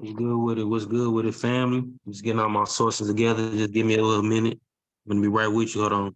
What's good with it? What's good with it, family? Just getting all my sources together. Just give me a little minute. I'm gonna be right with you. Hold on.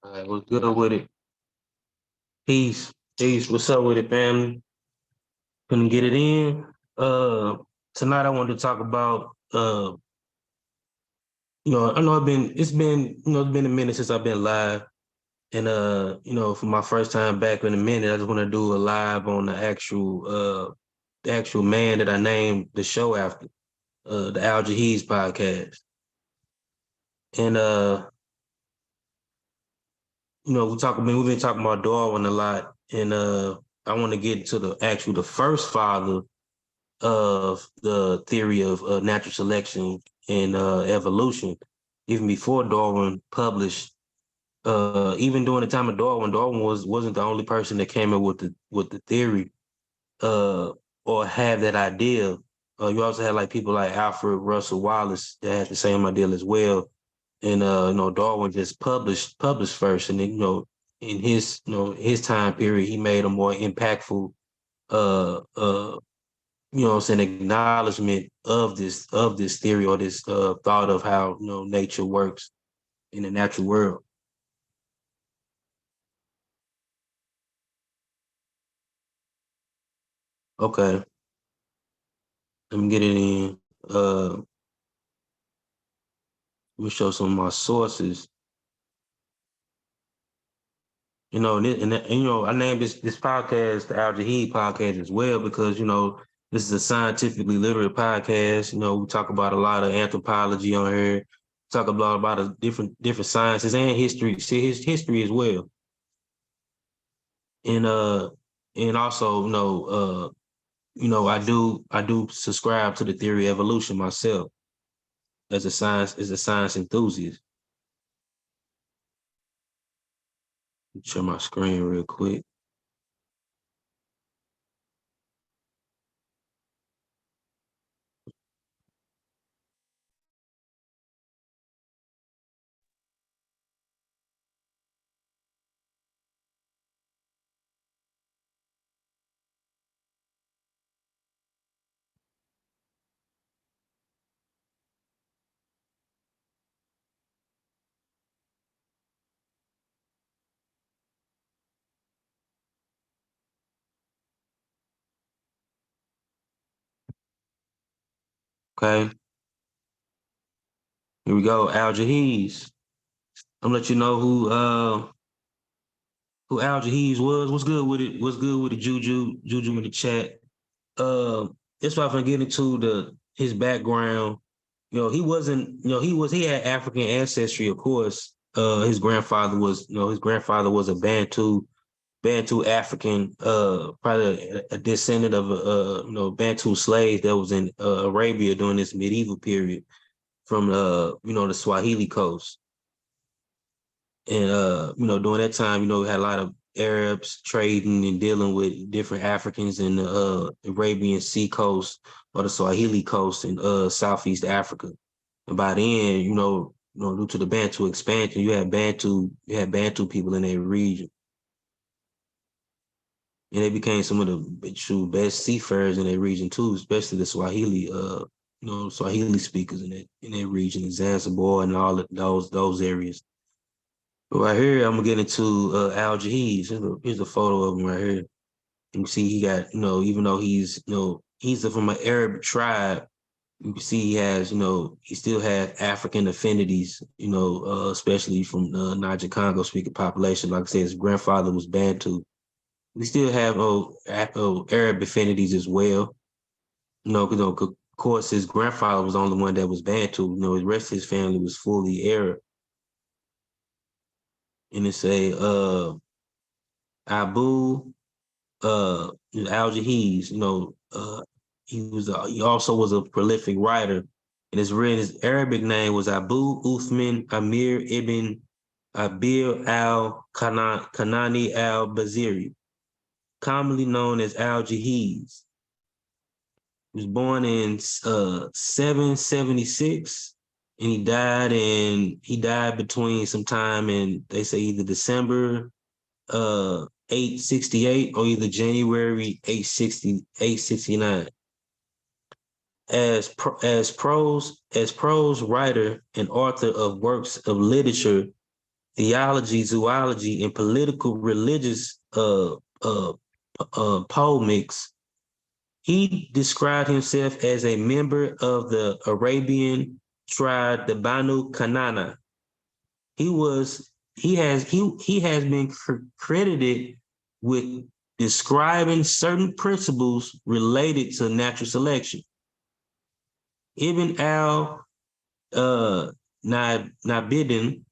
All right, what's good with it? Peace. Peace. What's up with it, family? Couldn't get it in. Uh Tonight I wanted to talk about I know it's been a minute since I've been live. And for my first time back in a minute, I just want to do a live on the actual man that I named the show after, the Al-Jahiz podcast. And we've been talking about Darwin a lot, and I want to get to the first father of the theory of natural selection and evolution. Even before Darwin published, even during the time of Darwin, wasn't the only person that came up with the theory uh, or had that idea. You also had like people like Alfred Russel Wallace that had the same idea as well. And Darwin just published first, and then in his time period, he made a more impactful saying acknowledgement of this theory or this thought of how nature works in the natural world. Okay, let me get it in. Let me show some of my sources. I named this podcast the Al Jaheed podcast as well because this is a scientifically literate podcast. We talk about a lot of anthropology on here, talk about a lot of different sciences and history, see his history as well, and also I do subscribe to the theory of evolution myself as a science enthusiast. Share my screen real quick. Okay, here we go. Al Jahiz. I'm gonna let you know who Al Jahiz was. What's good with it? What's good with the Juju in the chat? Uh, that's why I'm gonna get into his background. He had African ancestry, of course. His grandfather was a Bantu Bantu African, probably a descendant of Bantu slaves that was in Arabia during this medieval period from the Swahili coast. And during that time, we had a lot of Arabs trading and dealing with different Africans in the Arabian Sea coast or the Swahili coast in Southeast Africa. And by then, due to the Bantu expansion, you had Bantu people in that region. And they became some of the true best seafarers in that region too, especially the Swahili, Swahili speakers in that region, in Zanzibar and all of those areas. But right here, I'm gonna get into Al-Jahiz. Here's a photo of him right here. You can see he got, even though he's from an Arab tribe, you can see he has, he still has African affinities, especially from the Niger Congo speaking population. Like I said, his grandfather was Bantu. We still have Arab affinities as well. Of course, his grandfather was the only one that was Bantu. The rest of his family was fully Arab. And it's Abu Al-Jahiz, he also was a prolific writer. And his Arabic name was Abu Uthman Amir ibn Abil al-Kanani al-Baziri, commonly known as Al-Jahiz. He was born in 776, and he died between sometime in, they say, either December 868 or either January 869. As prose writer and author of works of literature, theology, zoology, and political religious polemics, he described himself as a member of the Arabian tribe, the Banu Kanana. He has been credited with describing certain principles related to natural selection. Ibn al-Nabidin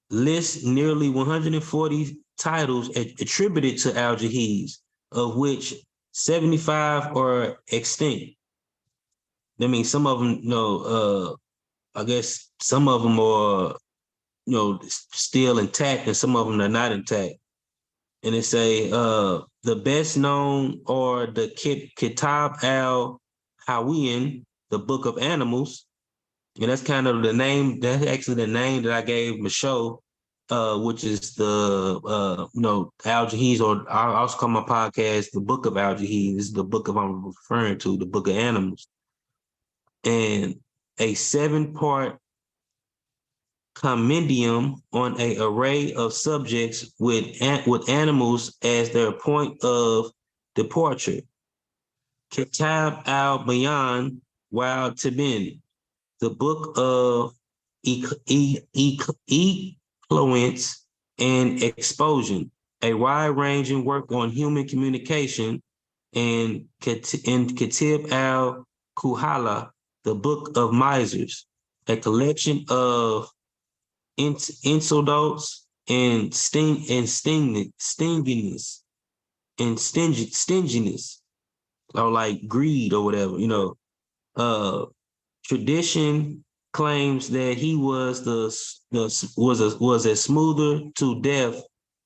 lists nearly 140 titles attributed to Al-Jahiz, of which 75 are extinct. I mean, some of them, I guess some of them are, still intact, and some of them are not intact. And it say the best known are the Kitab al-Hawiyan, the Book of Animals, and that's kind of the name. That's actually the name that I gave Michelle, which is the Al-Jahiz, or I also call my podcast the Book of Al-Jahiz. This is the book I'm referring to, the Book of Animals, and a 7-part compendium on an array of subjects with animals as their point of departure. Kitab al-Bayan wal Tibin, the book of effluence and expulsion, a wide-ranging work on human communication, and Katib al-Kuhala, the book of misers, a collection of insults and stinginess, or like greed or whatever, tradition claims that he was a smoother to death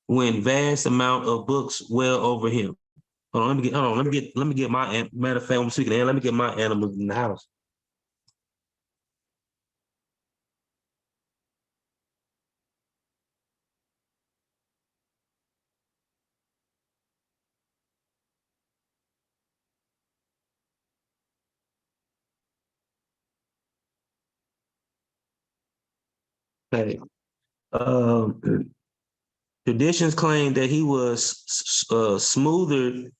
when vast amount of books well over him. Let me get my, matter of fact, I'm speaking of, let me get my animals in the house. Okay. Traditions claim that he was smothered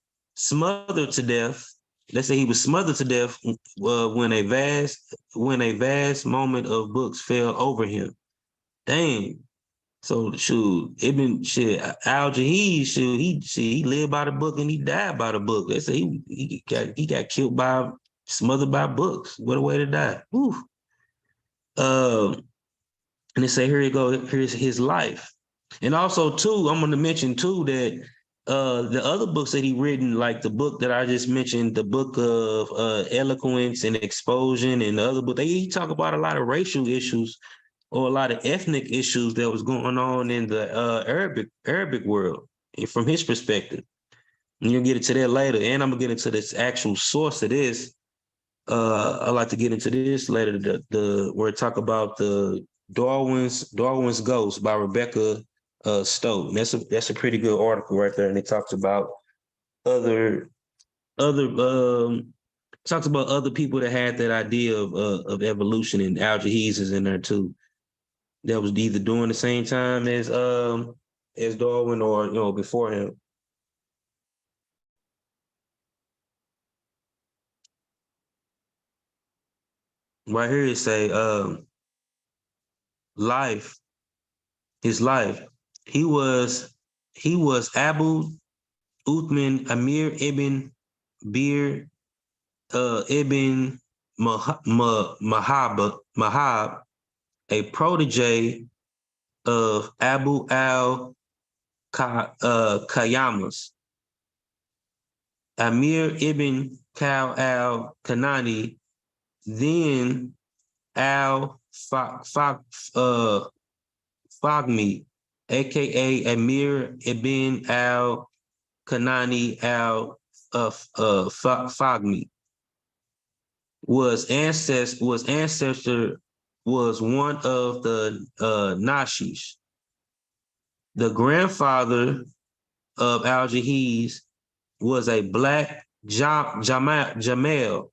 to death. Let's say he was smothered to death when a vast moment of books fell over him. Dang. So shoot, Al-Jahiz, he lived by the book and he died by the book. They say he got killed smothered by books. What a way to die. Whew. And they say, here you go, here's his life. And also, too, I'm going to mention, too, that the other books that he written, like the book that I just mentioned, the book of Eloquence and Expulsion, and the other book, he talk about a lot of racial issues or a lot of ethnic issues that was going on in the Arabic world from his perspective. And you'll get into that later. And I'm going to get into this actual source of this. I like to get into this later, the where it talk about the Darwin's Ghost by Rebecca Stowe. That's a pretty good article right there, and it talks about other other talks about other people that had that idea of evolution, and Al-Jahiz is in there too. That was either during the same time as Darwin or before him. Right here it say life, his life. He was he was Abu Uthman Amir ibn Bir ibn Mahab, a protege of Abu al-Qayyamas. Amir ibn Kal al-Kanani, then al-Fagmi, aka Amir ibn al-Kanani al-Fagmi, was one of the Nashish. The grandfather of Al-Jahiz was a black Jamel,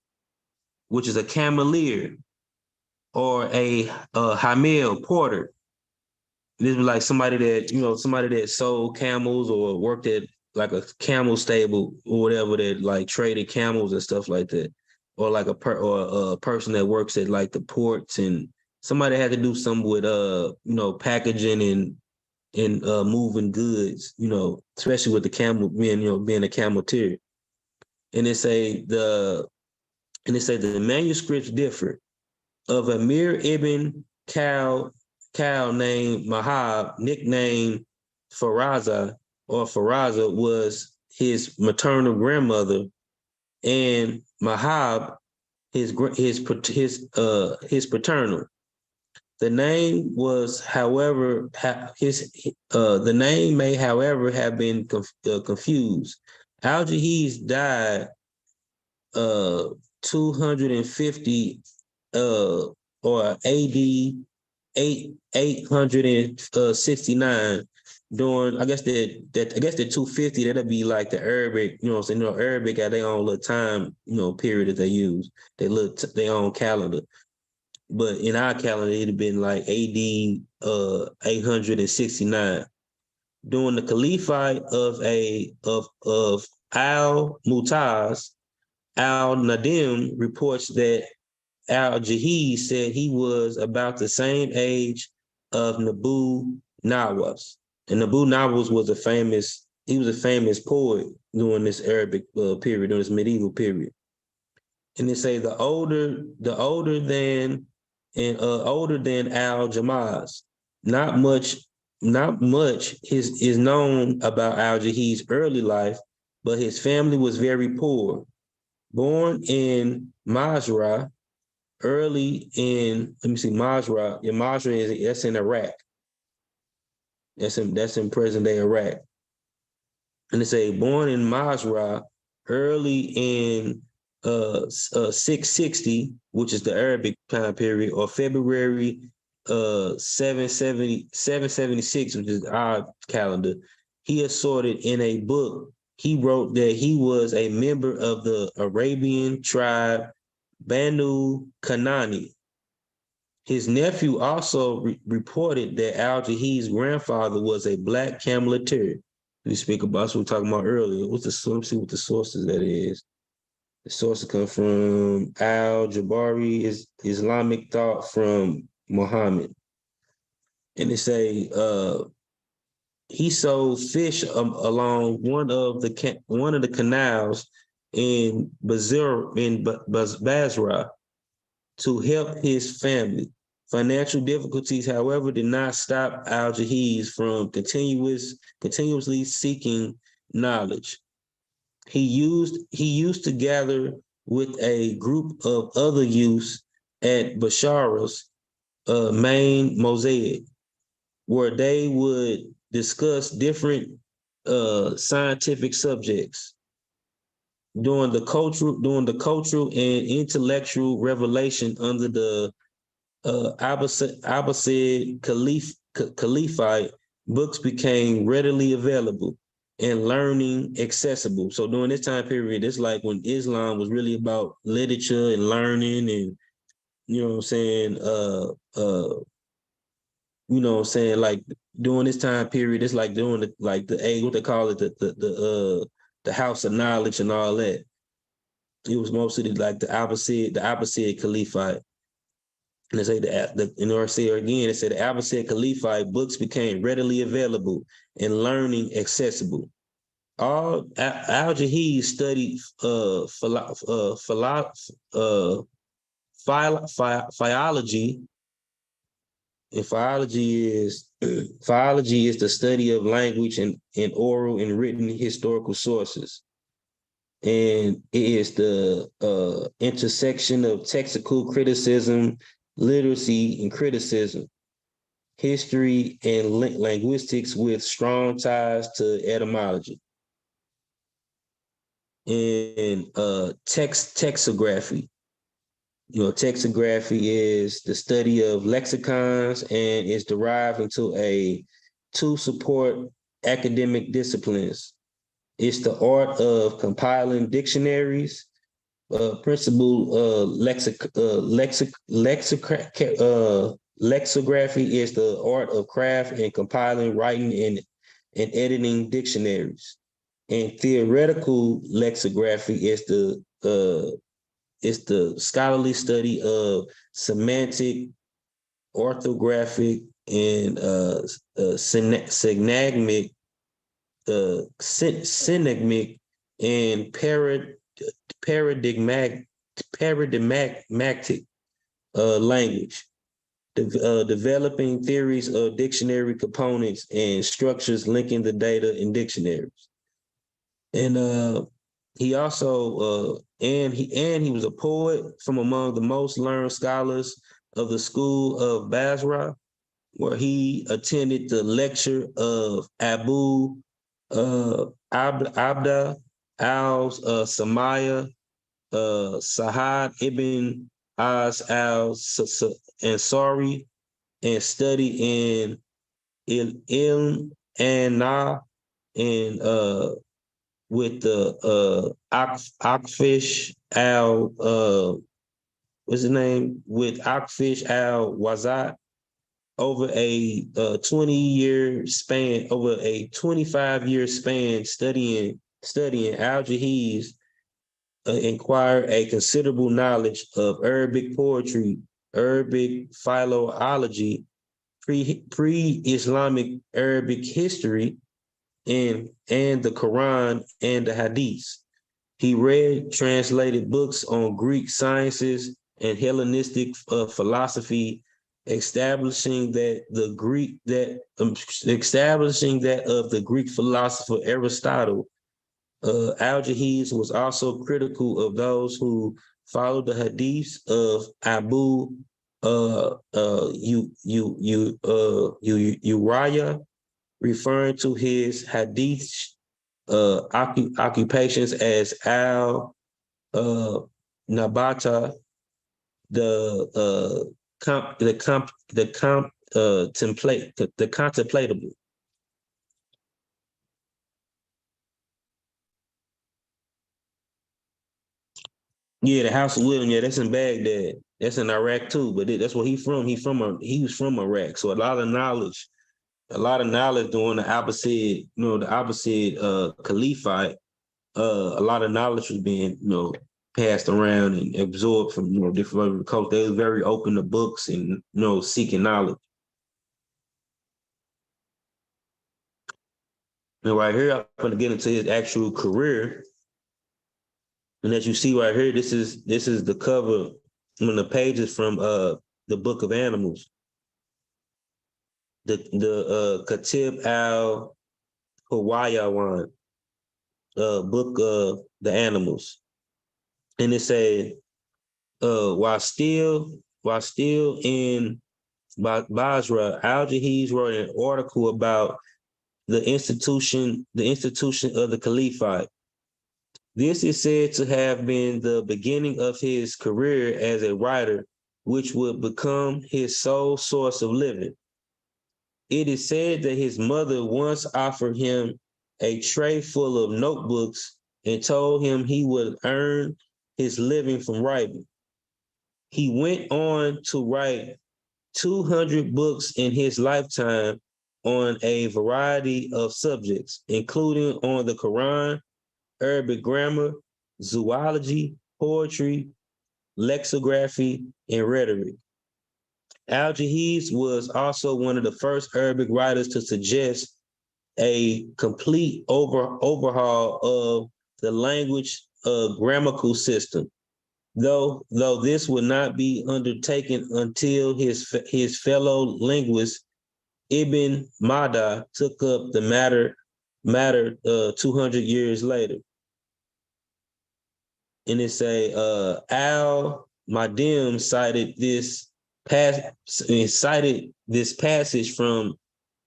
which is a cameleer, or a Hamil porter. This was like somebody that sold camels or worked at like a camel stable or whatever, that like traded camels and stuff like that, or like a person that works at like the ports, and somebody had to do something with packaging and moving goods, especially with the camel being a camelteer. And the manuscripts differ. Of Amir ibn Kal named Mahab, nicknamed Faraza was his maternal grandmother, and Mahab his paternal. The name was, however, the name may, however, have been confused. Al-Jahiz died 250 or AD 869 during, I guess the 250, that'll be like the Arabic, Arabic got their own little time, period that they use. Their own calendar. But in our calendar, it'd have been like AD 869. During the caliphate of Al-Mutaz, Al-Nadim reports that Al-Jahiz said he was about the same age of Nabu Nawas. And Nabu Nawas was a famous poet during this Arabic period, during this medieval period. And they say older than Al-Jamaz. Not much is known about Al-Jahiz's early life, but his family was very poor. Born in Majra, Majra. Yeah, Majra that's in Iraq. That's in present day Iraq. And they say born in Majra early in 660, which is the Arabic time period, or February 776, which is our calendar. He asserted in a book he wrote that he was a member of the Arabian tribe Banu Kanani. His nephew also reported that Al-Jahiz's grandfather was a black camelteer. We speak about, what we were talking about earlier. Let's see what the sources that is. The sources come from Al-Jabari, is Islamic thought from Muhammad. And they say he sold fish along one of the canals in Basra to help his family. Financial difficulties, however, did not stop Al-Jahiz from continuously seeking knowledge. He used to gather with a group of other youths at Bashara's main mosaic, where they would discuss different scientific subjects during the cultural and intellectual revelation under the Abbasid Caliphate. Books became readily available and learning accessible. So during this time period, it's like when Islam was really about literature and learning, and you know what I'm saying, like during this time period, it's like during the what they call it, the house of knowledge and all that. It was mostly like the Abbasid Caliphate. And they say in order to say it again, it said the Abbasid Caliphate books became readily available and learning accessible. Al-Jahiz studied philology, and philology is the study of language and oral and written historical sources. And it is the intersection of textual criticism, literacy and criticism, history and linguistics with strong ties to etymology. And textography. Textography is the study of lexicons and is derived into to support academic disciplines. It's the art of compiling dictionaries, lexicography is the art of craft and compiling, writing, and editing dictionaries. And theoretical lexicography is the scholarly study of semantic, orthographic, and synagmic, and paradigmatic language, developing theories of dictionary components and structures linking the data in dictionaries. And he also he was a poet from among the most learned scholars of the school of Basra, where he attended the lecture of Abu Abda al-Samaya Sahad ibn Az al-Ansari, and studied in Ilm and Na, and with the Akfish al what's his name? With Akfish al Wazat, over a 20-year span, over a 25-year span studying Al-Jahiz, acquired a considerable knowledge of Arabic poetry, Arabic philology, pre-Islamic Arabic history, and the Quran and the Hadith. He read translated books on Greek sciences and Hellenistic philosophy, establishing that of the Greek philosopher Aristotle. Al-Jahiz was also critical of those who followed the hadiths of Abu Uriah, referring to his hadith occupations as al nabata, the contemplatable. Yeah, the House of Wisdom. Yeah, that's in Baghdad. That's in Iraq too. But that's where he's from. He was from Iraq. So a lot of knowledge during the Abbasid Caliphate. A lot of knowledge was being passed around and absorbed from different cultures. They were very open to books and seeking knowledge. And right here, I'm going to get into his actual career. And as you see right here, this is the cover on the pages from the Book of Animals, the Katib al Hawayawan, Book of the Animals, and it said, while still in Basra, Al-Jahiz wrote an article about the institution of the Caliphate. This is said to have been the beginning of his career as a writer, which would become his sole source of living. It is said that his mother once offered him a tray full of notebooks and told him he would earn his living from writing. He went on to write 200 books in his lifetime on a variety of subjects, including on the Quran, Arabic grammar, zoology, poetry, lexicography, and rhetoric. Al-Jahiz was also one of the first Arabic writers to suggest a complete overhaul of the language grammatical system, though this would not be undertaken until his fellow linguist Ibn Mada took up the matter 200 years later. And it say Al-Madim cited this passage from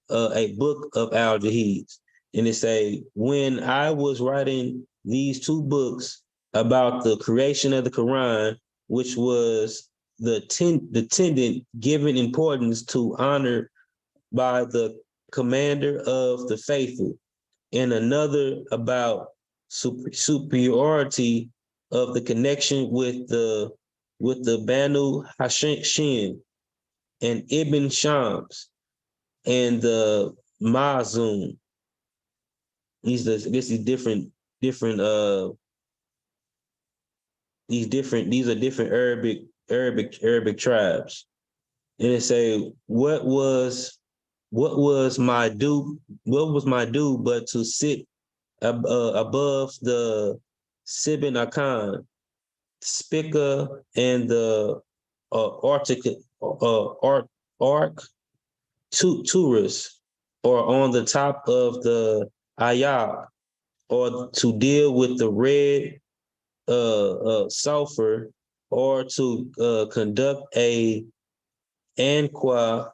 a book of Al-Jahiz. And it say, when I was writing these two books about the creation of the Quran, which was the tendent given importance to honor by the commander of the faithful, and another about superiority of the connection with the Banu Hashim and Ibn Shams and the Mazum. These are different Arabic tribes. And it say, what was my due but to sit above the Sibin Akan, Spica, and the Arcturus, or on the top of the Ayah, or to deal with the red sulfur, or to conduct an anqua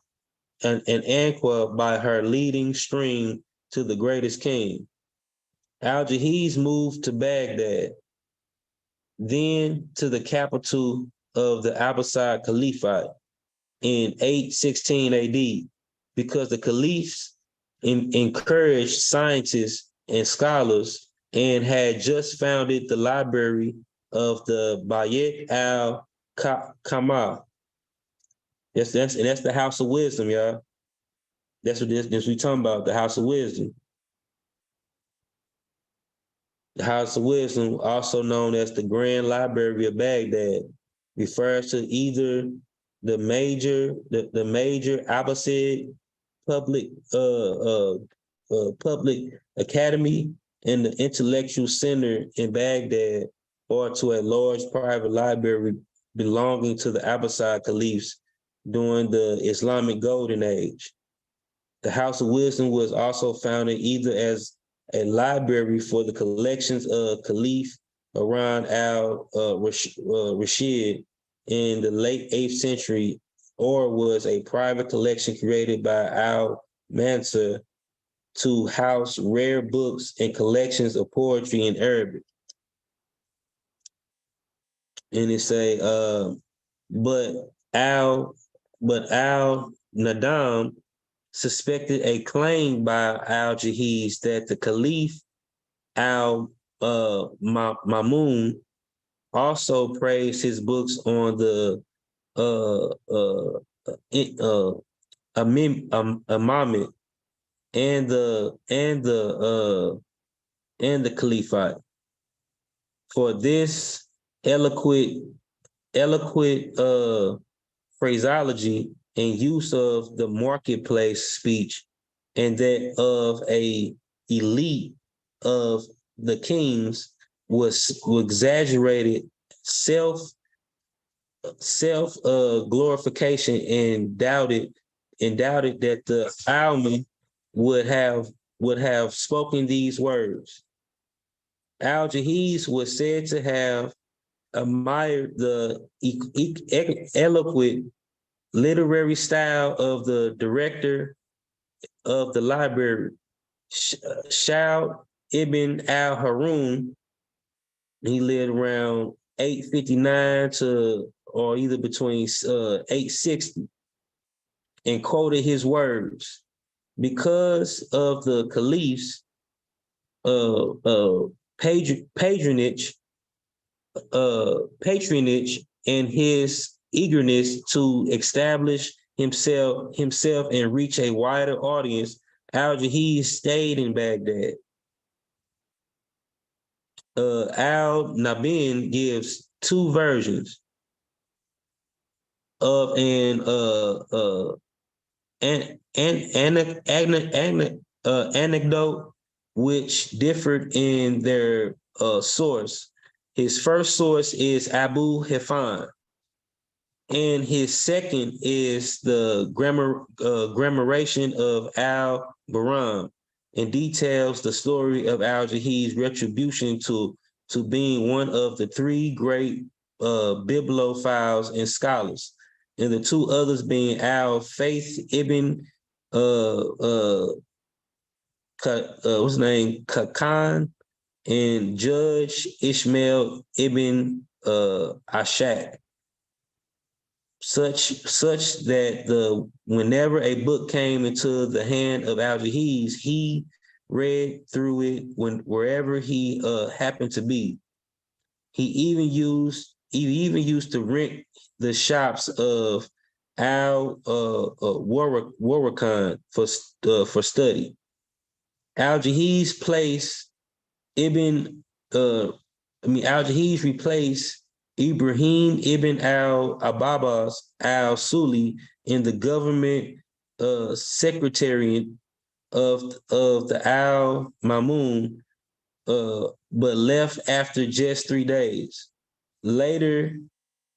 by her leading stream to the greatest king. Al-Jahiz moved to Baghdad, then to the capital of the Abbasid Caliphate in 816 AD, because the caliphs encouraged scientists and scholars and had just founded the library of the Bayt al-Kamal. That's the House of Wisdom, y'all. That's what this we talking about, the House of Wisdom. The House of Wisdom, also known as the Grand Library of Baghdad, refers to either the major Abbasid public academy and the intellectual center in Baghdad, or to a large private library belonging to the Abbasid caliphs during the Islamic Golden Age. The House of Wisdom was also founded either as a library for the collections of Caliph Harun al-Rashid in the late 8th century, or was a private collection created by al-Mansur to house rare books and collections of poetry in Arabic. And it say, but al-Nadam suspected a claim by Al-Jahiz that the Caliph Mamun also praised his books on the Imamate and the Caliphate. For this eloquent phraseology and use of the marketplace speech, and that of a elite of the kings, was exaggerated self glorification and doubted that the Alman would have spoken these words. Al-Jahiz was said to have admired the eloquent literary style of the director of the library, Shao ibn al-Harun. He lived around 859 to or either between 860, and quoted his words. Because of the caliph's patronage and his eagerness to establish himself and reach a wider audience, Al-Jahiz stayed in Baghdad. Al-Nabin gives two versions of an anecdote which differed in their source. His first source is Abu Hifan, and his second is the grammaration of Al-Baram, and details the story of Al-Jahiz's retribution to being one of the three great bibliophiles and scholars, and the two others being Al-Faith ibn what's his name, Kakan, and Judge Ishmael ibn Ashak. Such that whenever a book came into the hand of Al-Jahiz, he read through it wherever he happened to be. He even used to rent the shops of Warrakan for study. Al-Jahiz Al-Jahiz replaced Ibrahim ibn al-Ababas al-Suli in the government secretariat of the al-Mamun, but left after just 3 days. Later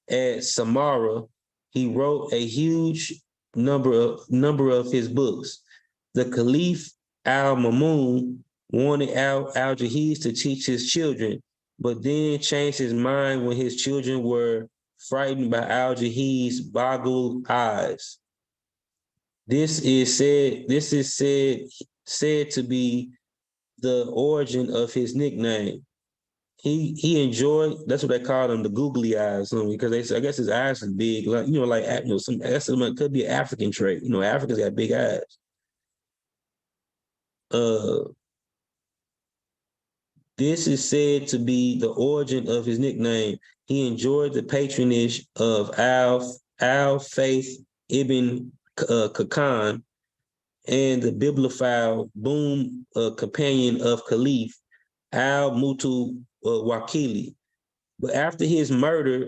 at Samarra, he wrote a huge number of his books. The Caliph al-Mamun wanted Al-Jahiz to teach his children, but then changed his mind when his children were frightened by Al-Jahiz's boggled eyes. This is said to be the origin of his nickname. He enjoyed, that's what they call him, the googly eyes, because I guess his eyes are big, like it could be an African trait. Africans got big eyes. This is said to be the origin of his nickname. He enjoyed the patronage of Al-Faith ibn Kakan and the bibliophile boon companion of Caliph Al-Mutu Wakili. But after his murder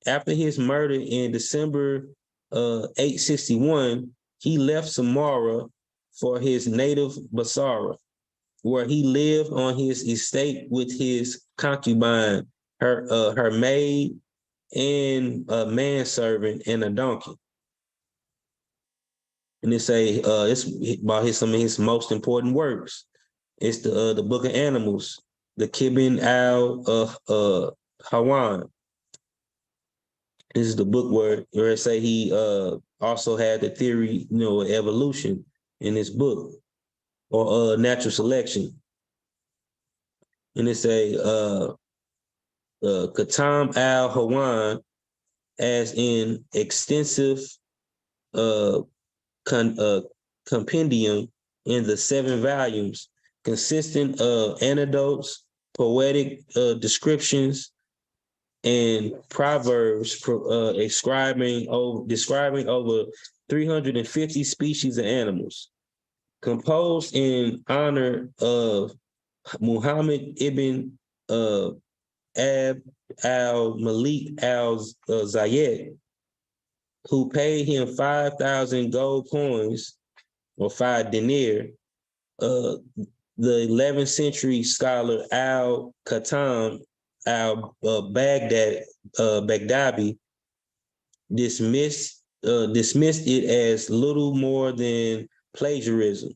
in December 861, he left Samarra for his native Basara, where he lived on his estate with his concubine, her maid, and a manservant and a donkey. And it's about some of his most important works. It's the Book of Animals, the Kibin al-Hawan. This is the book where it say he also had the theory, of evolution in his book, or natural selection. And it's Katam al-Hawan, as in extensive compendium in the 7 volumes, consisting of anecdotes, poetic descriptions, and proverbs describing over 350 species of animals, composed in honor of Muhammad ibn Abd al-Malik al-Zayed, who paid him 5,000 gold coins, or 5 dinar. The 11th century scholar al-Khatam al-Baghdadi dismissed it as little more than plagiarism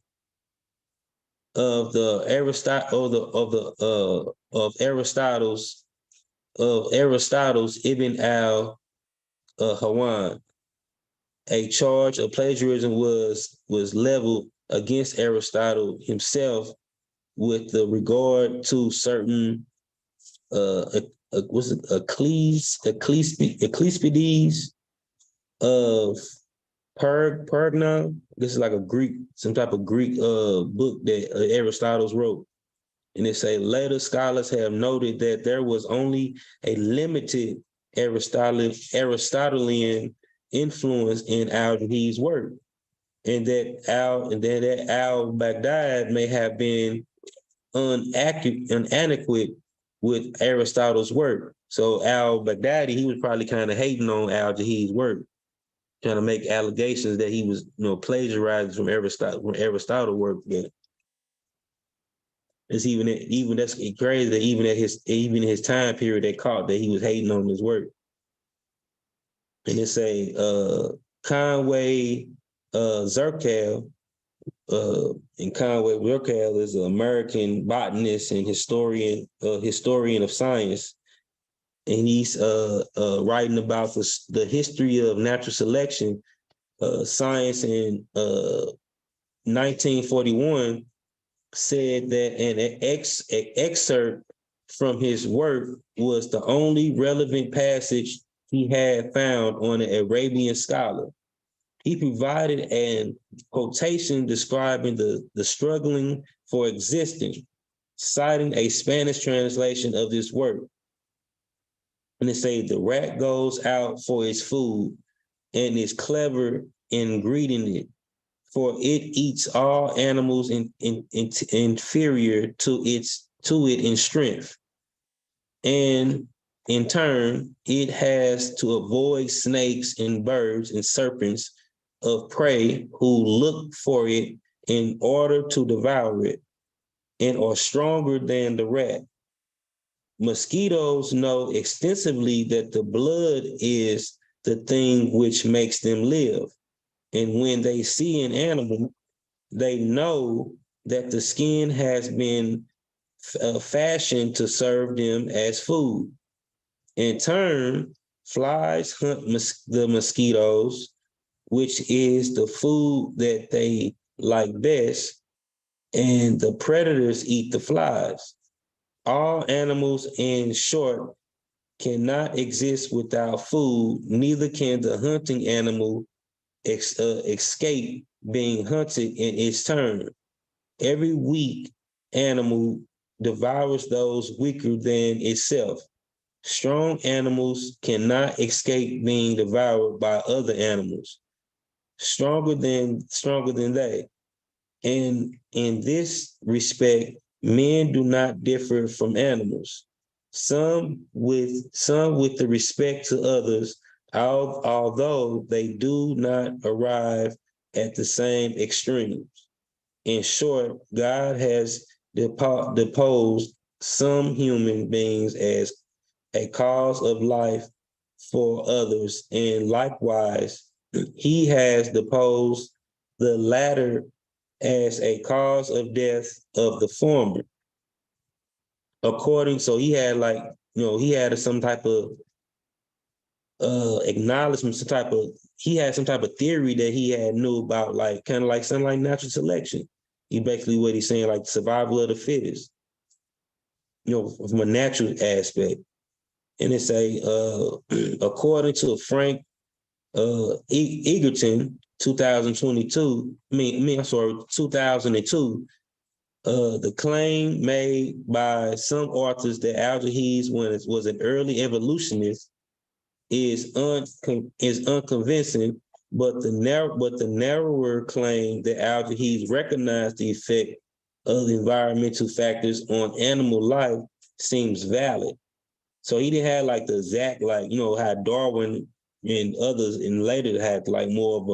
of the Aristotle's Ibn al-Hawan. A charge of plagiarism was leveled against Aristotle himself with the regard to certain was it Ecclesiastes of Pergamon. This is like a Greek, some type of Greek book that Aristotle wrote. And it say later scholars have noted that there was only a limited Aristotelian influence in Al-Jahiz's work, and that al-Baghdad may have been inadequate with Aristotle's work. So al-Baghdadi, he was probably kind of hating on Al-Jahiz's work, trying to make allegations that he was, plagiarizing from Aristotle work. That it's even that's crazy that even his time period, they caught that he was hating on his work. And it say Conway Zerkel, and Conway Zerkel is an American botanist and historian of science, and he's writing about the history of natural selection science in 1941. Said that an excerpt from his work was the only relevant passage he had found on an Arabian scholar. He provided an quotation describing the struggling for existence, citing a Spanish translation of this work. And they say the rat goes out for its food and is clever in greeting it, for it eats all animals inferior to it in strength. And in turn, it has to avoid snakes and birds and serpents of prey who look for it in order to devour it and are stronger than the rat. Mosquitoes know extensively that the blood is the thing which makes them live. And when they see an animal, they know that the skin has been fashioned to serve them as food. In turn, flies hunt the mosquitoes, which is the food that they like best, and the predators eat the flies. All animals, in short, cannot exist without food, neither can the hunting animal escape being hunted in its turn. Every weak animal devours those weaker than itself. Strong animals cannot escape being devoured by other animals stronger than they. And in this respect, men do not differ from animals. Some with the respect to others, although they do not arrive at the same extremes. In short, God has deposed some human beings as a cause of life for others, and likewise, he has deposed the latter as a cause of death of the former. So he had he had some type of acknowledgement, he had some type of theory that he had knew about, like kind of like something like natural selection. He basically what he's saying, like survival of the fittest, from a natural aspect. And it say, according to Frank Egerton, 2002, 2002, the claim made by some authors that Al-Jahiz was an early evolutionist is unconvincing, but the narrower claim that Al-Jahiz recognized the effect of environmental factors on animal life seems valid. So he didn't have like the exact, how Darwin and others and later had like more of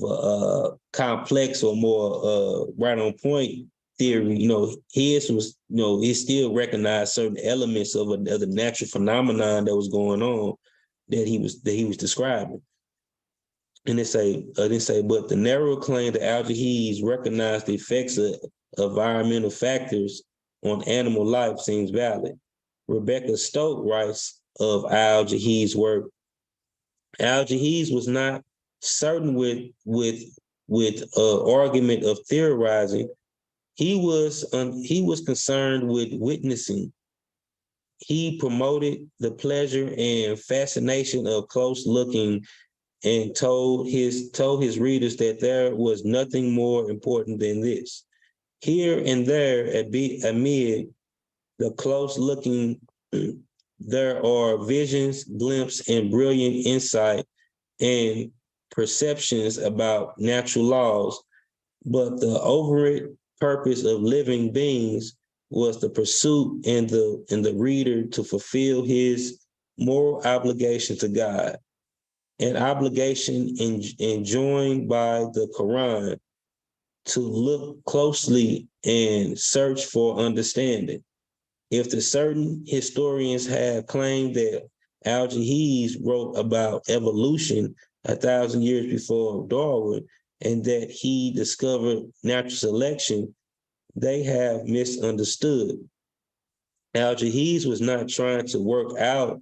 a complex or more right on point theory. His was, he still recognized certain elements of the natural phenomenon that was going on that he was describing. And they say, but the narrow claim that Al-Jahiz recognized the effects of environmental factors on animal life seems valid. Rebecca Stoke writes of Al-Jahiz's work. Al-Jahiz was not certain with argument of theorizing. He was concerned with witnessing. He promoted the pleasure and fascination of close looking, and told his readers that there was nothing more important than this. Here and there, amid the close looking, there are visions, glimpses, and brilliant insight and perceptions about natural laws, but the overall purpose of living beings was the pursuit in the reader to fulfill his moral obligation to God, an obligation enjoined by the Quran to look closely and search for understanding. If the certain historians have claimed that Al-Jahiz wrote about evolution 1,000 years before Darwin and that he discovered natural selection, they have misunderstood. Al-Jahiz was not trying to work out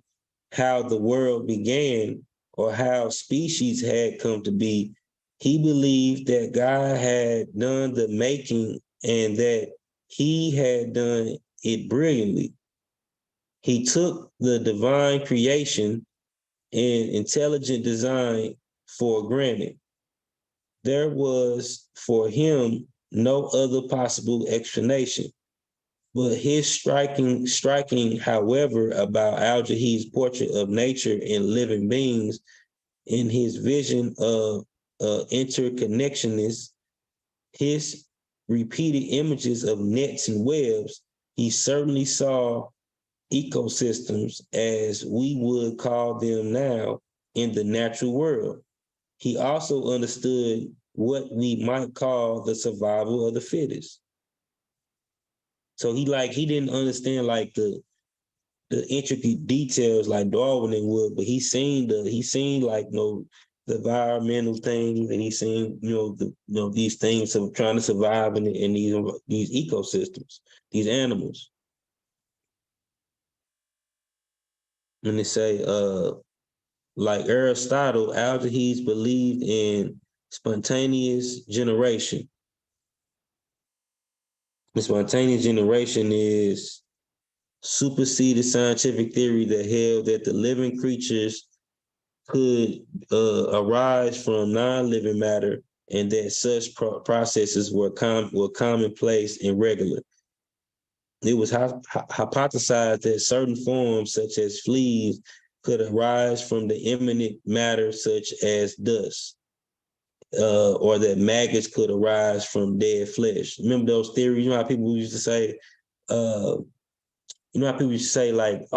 how the world began or how species had come to be. He believed that God had done the making and that he had done it brilliantly. He took the divine creation and intelligent design for granted. There was for him no other possible explanation. But his striking, however, about Al-Jahiz's portrait of nature and living beings, in his vision of interconnectionness, his repeated images of nets and webs, he certainly saw ecosystems as we would call them now in the natural world. He also understood what we might call the survival of the fittest. So he didn't understand like the intricate details like Darwin would, but he seen like the environmental things, and he seen these things of trying to survive in these ecosystems, these animals. And they say, like Aristotle, Al-Jahiz believed in spontaneous generation. The spontaneous generation is superseded scientific theory that held that the living creatures could arise from non-living matter, and that such processes were commonplace and regular. It was hypothesized that certain forms, such as fleas, could arise from the immanent matter, such as dust, or that maggots could arise from dead flesh. Remember those theories? You know how people used to say, like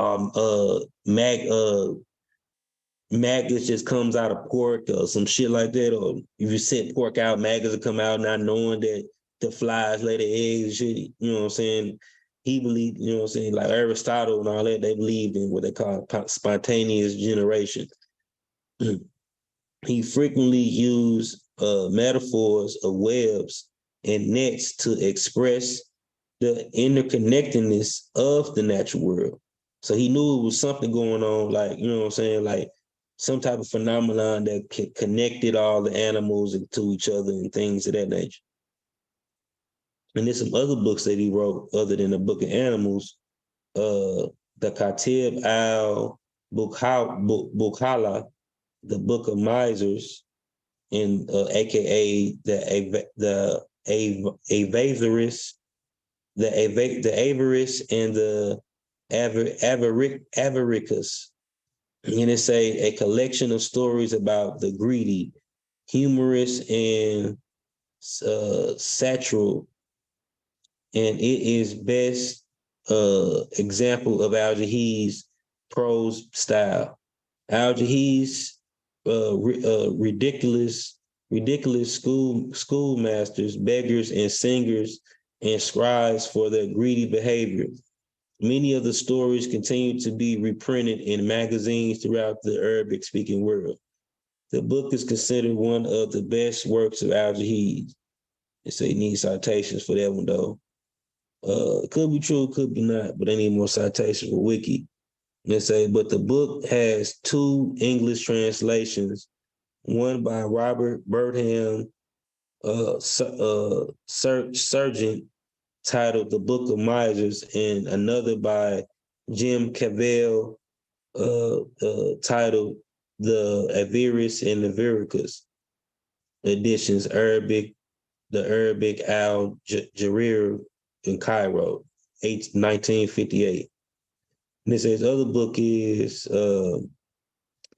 maggots just comes out of pork or some shit like that, or if you set pork out, maggots will come out not knowing that the flies lay their eggs and shit. You know what I'm saying? He believed, you know what I'm saying, like Aristotle and all that, they believed in what they call spontaneous generation. He frequently used metaphors of webs and nets to express the interconnectedness of the natural world. So he knew it was something going on, like, you know what I'm saying, like some type of phenomenon that connected all the animals to each other and things of that nature. And there's some other books that he wrote other than the Book of Animals. The Katib al-Bukhala, the Book of Misers, and AKA the Avarice, the Avarice and the Avaricus. And it's a collection of stories about the greedy, humorous, and satirical. And it is best example of Al-Jahiz's prose style. Al-Jahiz's ridiculous schoolmasters, beggars, and singers, and scribes for their greedy behavior. Many of the stories continue to be reprinted in magazines throughout the Arabic-speaking world. The book is considered one of the best works of Al-Jahiz. They say you need citations for that one, though. It could be true, could be not, but they need more citations for Wiki. They say, but the book has two English translations, one by Robert Burtham, surgeon, titled The Book of Misers, and another by Jim Cavell, titled The Averus and the Vericus editions, the Arabic Al-Jarir in Cairo, 1958. And it says other book is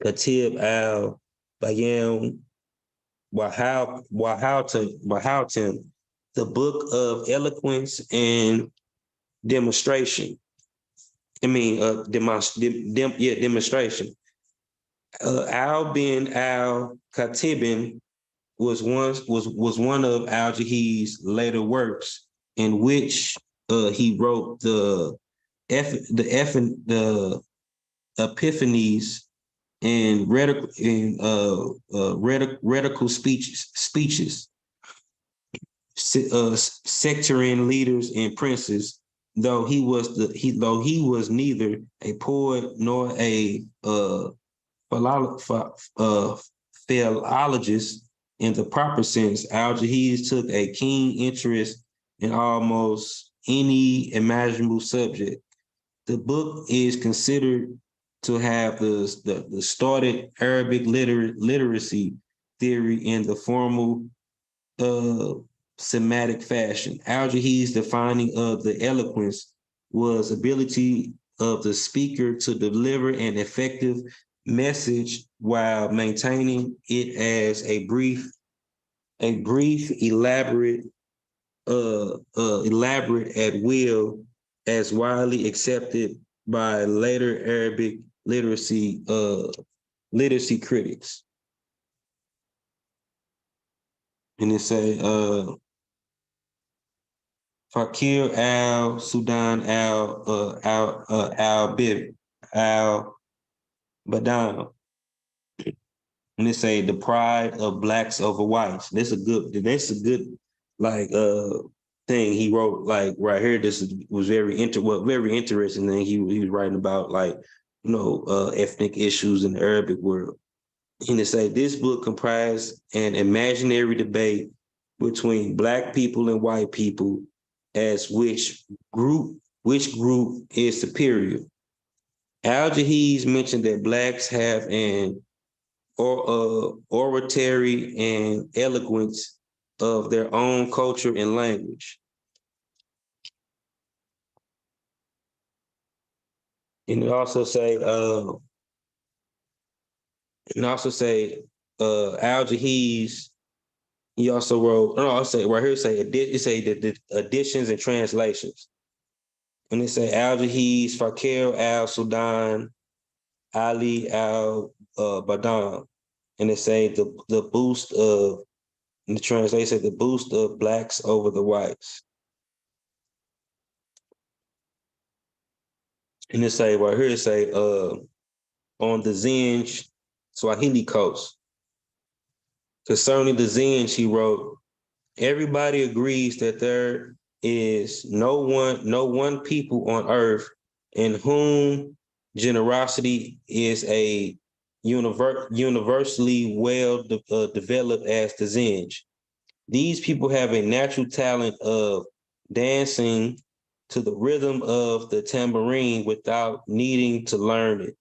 Katib al-Bayan Wahautin, the Book of Eloquence and Demonstration. Demonstration. Al bin al-Khatibin was one of Al-Jahiz's later works, in which he wrote the Epiphanies and radical speeches, sectarian leaders and princes. Though he was neither a poet nor a philologist in the proper sense, Al-Jahiz took a keen interest in almost any imaginable subject. The book is considered to have the started Arabic literacy theory in the formal Semitic fashion. Al-Jahiz's defining of the eloquence was ability of the speaker to deliver an effective message while maintaining it as a brief, elaborate at will, as widely accepted by later Arabic literacy critics. And it say Fakir al Sudan al Badam. And they say the pride of blacks over whites. That's a good like thing he wrote, like right here. This was very interesting thing he was writing about, like, ethnic issues in the Arabic world. And they say this book comprised an imaginary debate between black people and white people as which group is superior. Al-Jahiz mentioned that blacks have an oratory and eloquence of their own culture and language. And it also say Al-Jahiz, he also wrote, no, I'll say right here, it say the additions and translations. And it say Al-Jahiz, Fakir al-Sudan, Ali al-Badam. And it say the boost of, in the translation, said the boost of blacks over the whites. And it say right here, it say on the Zinj Swahili coast. Concerning the Zinj, he wrote, everybody agrees that there is no one people on earth in whom generosity is a universally well developed as the Zinj. These people have a natural talent of dancing to the rhythm of the tambourine without needing to learn it.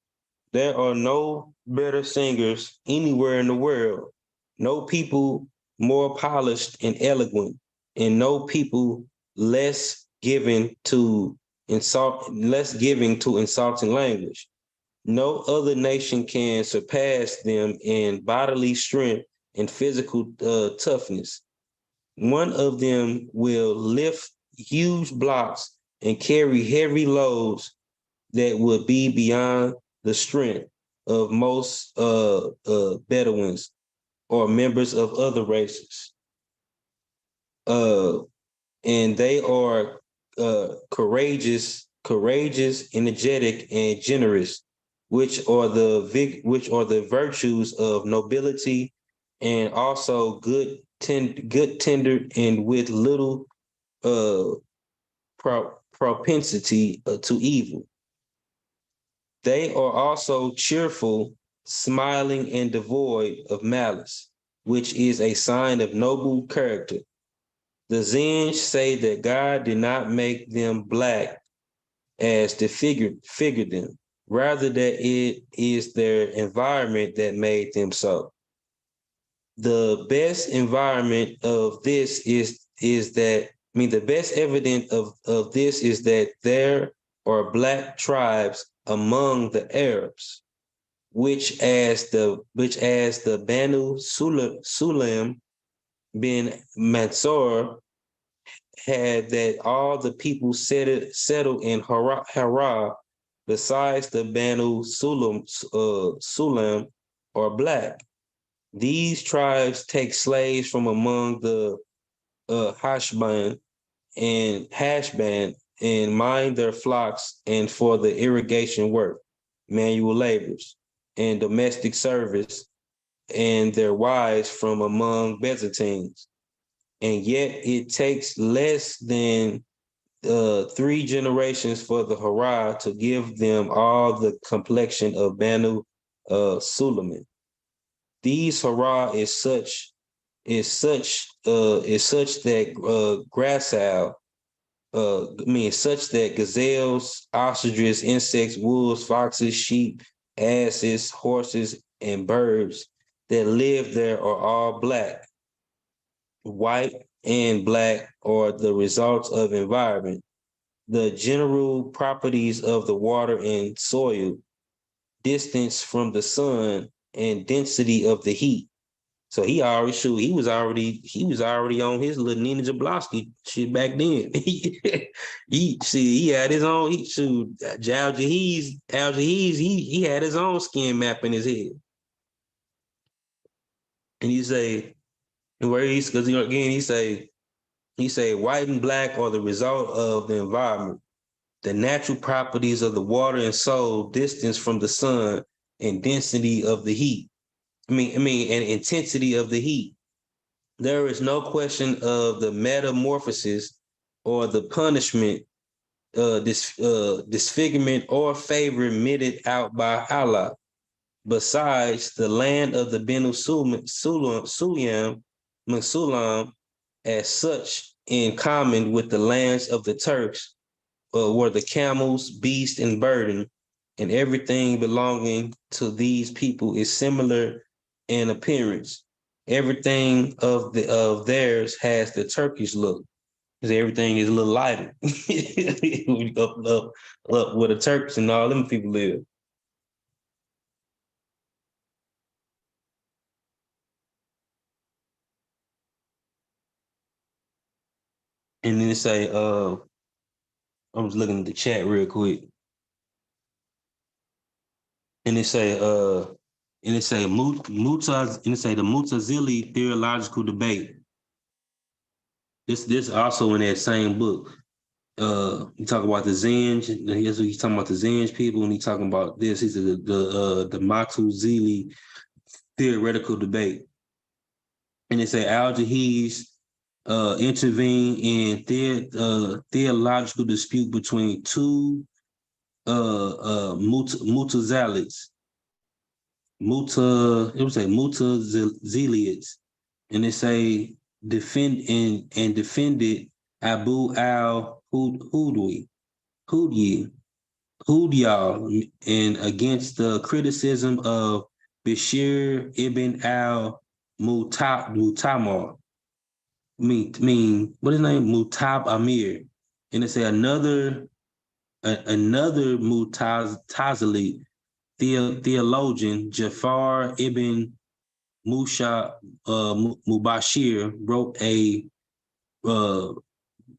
There are no better singers anywhere in the world, no people more polished and eloquent, and no people less giving to insulting language. No other nation can surpass them in bodily strength and physical toughness. One of them will lift huge blocks and carry heavy loads that would be beyond the strength of most Bedouins or members of other races. And they are courageous courageous, energetic, and generous, which are the virtues of nobility, and also good, tender, and with little uh, propensity to evil. They are also cheerful, smiling, and devoid of malice, which is a sign of noble character. The Zen say that God did not make them black as the figure them, rather that it is their environment that made them so. The best environment of this is that the best evidence of this is that there are black tribes among the Arabs, which as the Banu Sulaim bin Mansur had, that all the people settled in Hara besides the Banu Sulam are black. These tribes take slaves from among the Hashban and mind their flocks, and for the irrigation work, manual labors, and domestic service, and their wives from among Byzantines. And yet it takes less than 3 generations for the Hara to give them all the complexion of Banu Suleiman. These Hara is such that such that gazelles, ostriches, insects, wolves, foxes, sheep, asses, horses, and birds that live there are all black. White and black are the results of environment, the general properties of the water and soil, distance from the sun, and density of the heat. So he was already on his little Nina Jablonski shit back then. he had his own Al-Jahiz, he had his own skin map in his head. And he say, where he's because again he say white and black are the result of the environment, the natural properties of the water and soil, distance from the sun, and density of the heat. And intensity of the heat. There is no question of the metamorphosis or the punishment, disfigurement or favor meted out by Allah. Besides, the land of the Benu Sulam, as such, in common with the lands of the Turks, were the camels, beasts, and burden, and everything belonging to these people is similar in appearance. Everything of theirs has the Turkish look, because everything is a little lighter. up where the Turks and all them people live. And then it say, I was looking at the chat real quick. And it say, the Mutazili theological debate. This also in that same book. He talk about the Zenj. He's talking about the Zenj people, and he talking about this. He said the Mutazili theoretical debate. And it say Al-Jahiz intervene in theological dispute between two Mutazilites. Mutazilites, and they say defended Abu al-Hudwi, Hudyal, and against the criticism of Bashir ibn al-Mutamar. What is his name? Mutab Amir. And they say another Mutazili theologian, Jafar ibn Mubashir, wrote a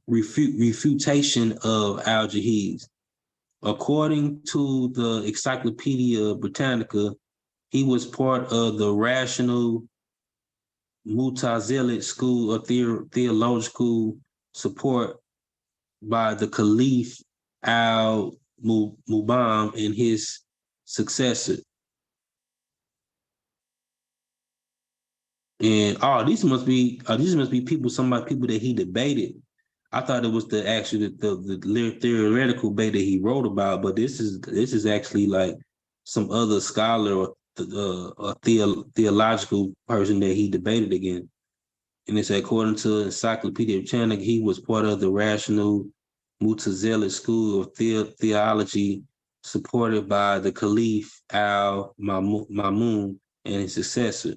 refutation of Al-Jahiz. According to the Encyclopedia Britannica, he was part of the rational Mutazilit school of theological support by the Caliph Al-Mubam and his successor. And these must be people that he debated. I thought it was the theoretical debate that he wrote about, but this is actually like some other scholar or theological person that he debated against. And it's according to Encyclopedia Britannica, he was part of the rational Mutazilite school of theology supported by the Caliph al-Mamun and his successor.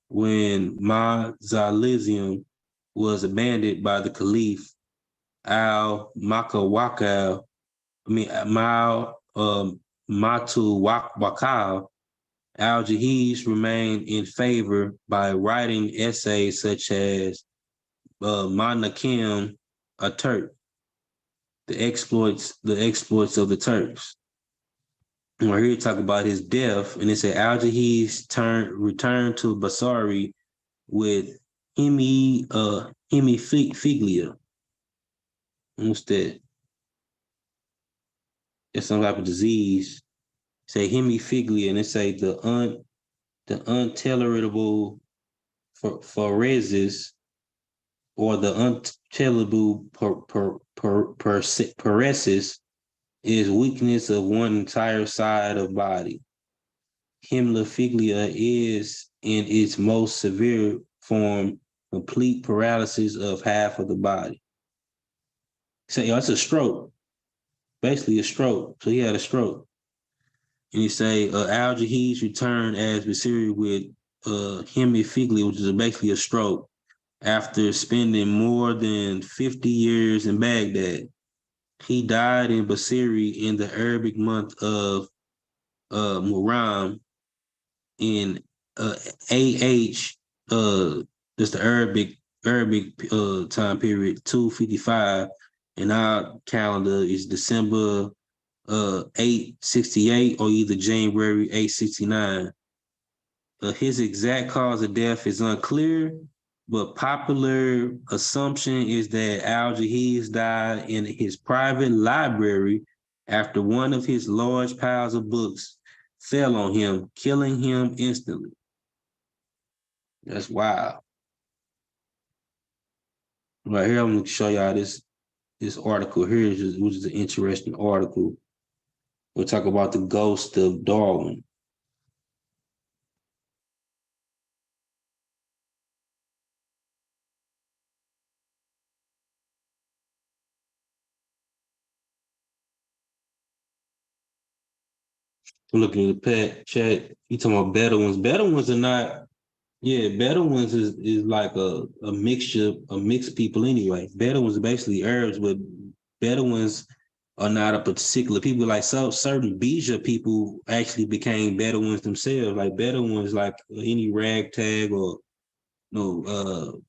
When Mazalism was abandoned by the Caliph al-Makawakal, Mal Matu Wakal, Al-Jahiz remained in favor by writing essays such as Manakim a Turk, the exploits of the Turks. And we're here to talk about his death, and it said Al-Jahiz returned to Basari with hemiphilia. What's that? It's some type of disease. Say hemiphilia, and it say the untolerable phoresis or the untolerable paresis is weakness of one entire side of body. Hemiphilia is, in its most severe form, complete paralysis of half of the body. So it's a stroke, basically a stroke. So he had a stroke. And you say Al-Jahiz returned as Basiri with hemiphilia, which is basically a stroke, after spending more than 50 years in Baghdad. He died in Basiri in the Arabic month of Muharram in AH, that's the Arabic time period, 255, and our calendar is December 868 or either January 869. His exact cause of death is unclear, but popular assumption is that Al-Jahiz died in his private library after one of his large piles of books fell on him, killing him instantly. That's wild. Right here, I'm going to show y'all this article here, which is an interesting article. We'll talk about the ghost of Darwin. I'm looking at the chat. You talking about Bedouins? Bedouins are not. Yeah, Bedouins is like a mixture of mixed people anyway. Bedouins are basically Arabs, but Bedouins are not a particular people. Like certain Bija people actually became Bedouins themselves. Like Bedouins, like any ragtag or no,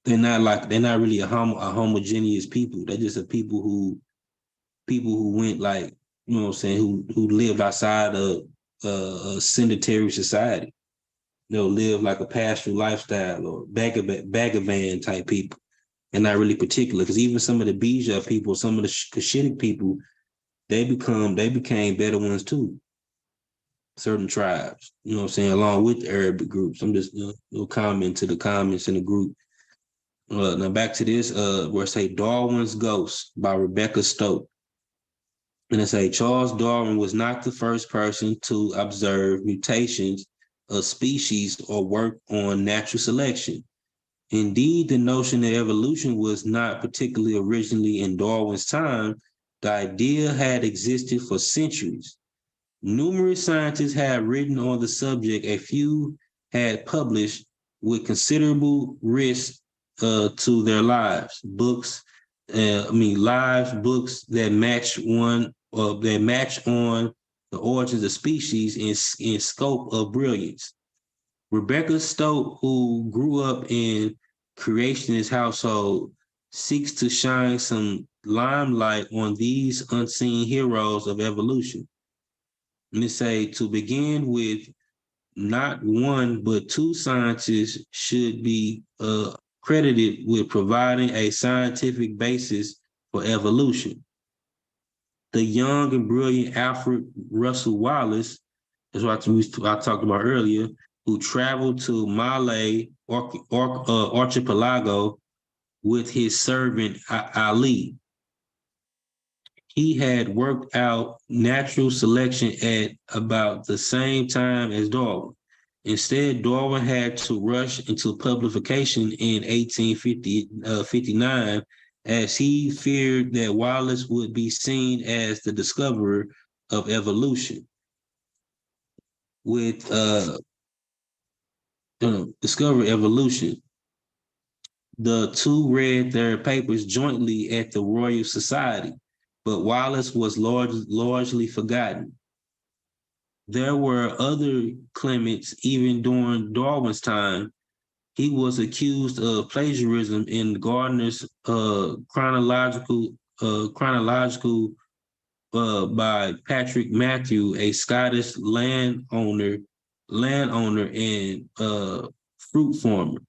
they're not really a homogeneous people. They're just a people who went like, you know what I'm saying, who lived outside of a sedentary society. They'll live like a pastoral lifestyle or Bagavan type people. And not really particular, because even some of the Bija people, some of the Cushitic people, they became Bedouins too. Certain tribes, you know what I'm saying, along with the Arabic groups. I'm just comment to the comments in the group. Now back to this, where it say Darwin's Ghost by Rebecca Stoke. And it say Charles Darwin was not the first person to observe mutations of species or work on natural selection. Indeed, the notion that evolution was not particularly originally in Darwin's time. The idea had existed for centuries. Numerous scientists had written on the subject. A few had published with considerable risk to their lives. Books that match on the origins of species in scope of brilliance. Rebecca Stoke, who grew up in creationist household, seeks to shine some limelight on these unseen heroes of evolution. And they say to begin with, not one but two scientists should be credited with providing a scientific basis for evolution. The young and brilliant Alfred Russel Wallace, that's what I talked about earlier, who traveled to Malay Archipelago with his servant Ali. He had worked out natural selection at about the same time as Darwin. Instead, Darwin had to rush into publication in 1859 as he feared that Wallace would be seen as the discoverer of evolution. With discover evolution, the two read their papers jointly at the Royal Society, but Wallace was largely forgotten. There were other claimants even during Darwin's time. He was accused of plagiarism in Gardner's chronological by Patrick Matthew, a Scottish landowner and fruit farmer.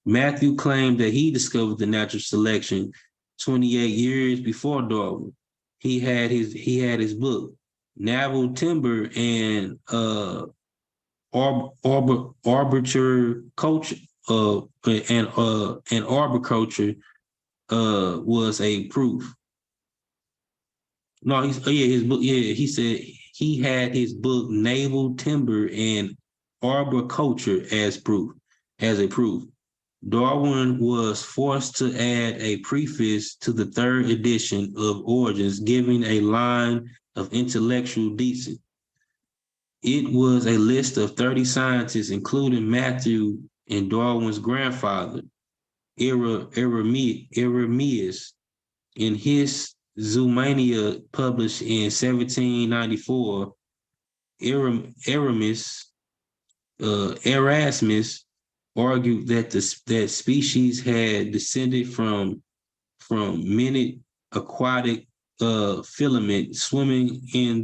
Matthew claimed that he discovered the natural selection 28 years before Darwin. He had his book, Naval Timber and Arbiter Culture and Arboriculture was a proof. No, his book. Yeah, he said he had his book Naval Timber and Arboriculture as a proof. Darwin was forced to add a preface to the third edition of Origins, giving a line of intellectual deceit. It was a list of 30 scientists, including Matthew and Darwin's grandfather, Eremias, in his Zoomania, published in 1794. Erasmus argued that that species had descended from minute aquatic filament swimming in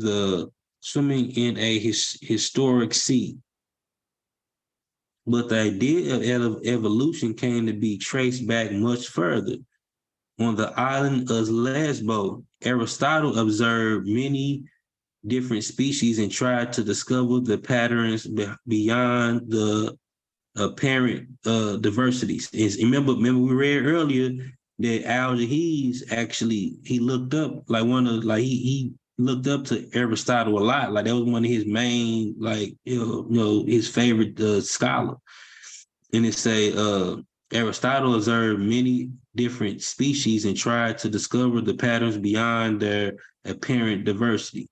a historic sea. But the idea of evolution came to be traced back much further. On the island of Lesbos, Aristotle observed many different species and tried to discover the patterns beyond the apparent diversities. Remember we read earlier that Al-Jahiz actually he looked up he looked up to Aristotle a lot. Like that was one of his main his favorite scholar. And it say Aristotle observed many different species and tried to discover the patterns beyond their apparent diversity.